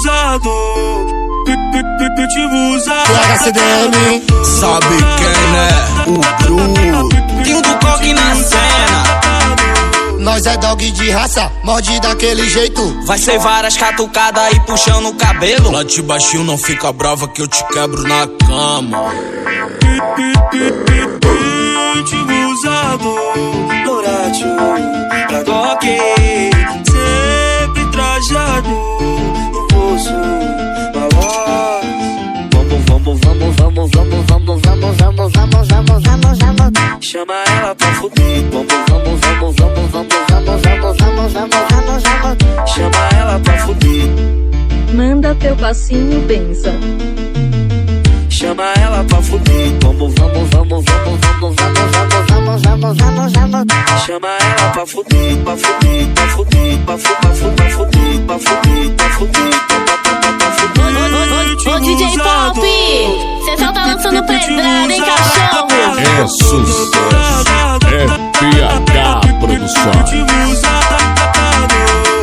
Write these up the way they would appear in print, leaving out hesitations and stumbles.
usado, pitbull usado. HCDM, sabe quem, né? O Bru, Tio do Coque na cena. nós é dog de raça, morde daquele jeito. Vai ser várias catucadas e puxando o cabelo. Late baixinho, não fica brava que eu te quebro na cama. Pitbull usado, Doratio, pra Doc, sempre trajado no bolso, malote. Vamos, chama ela pra fuder. Chama ela pra fuder. Manda teu passinho, pensa. Chama ela pra fuder. Chama ela pra fuder, pra fuder, pra fuder, pra fuder, pra fuder, pra fuder, pra fuder, pra fuder. Ô DJ Pop, cê só tá lançando pedrada, hein, cachorro? É sucesso, é PH Produções.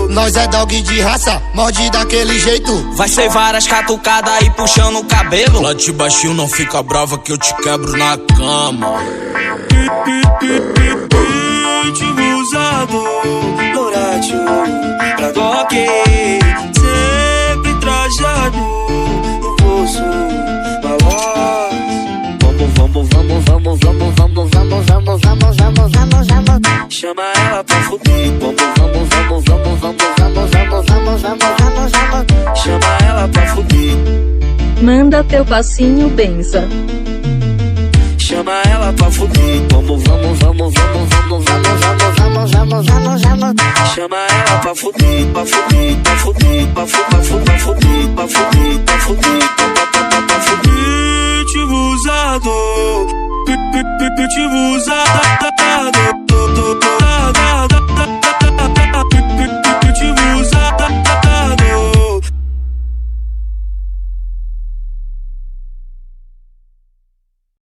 Nós é dog de raça, morde daquele jeito. Vai ser várias catucadas e puxando o cabelo. Late baixinho, não fica brava que eu te quebro na cama. Pitbull usado, Doratio, pra Doc, sempre trajado no bolso, malote. Chama ela pra fuder. Chama ela pra fuder. Manda teu passinho, pensa. Chama ela pra fuder. Chama ela pra fuder, pra fuder, pra fuder, pra fuder, pra fuder, pra fuder, pra fuder, pra fuder. Pitbull usado, pitbull usado.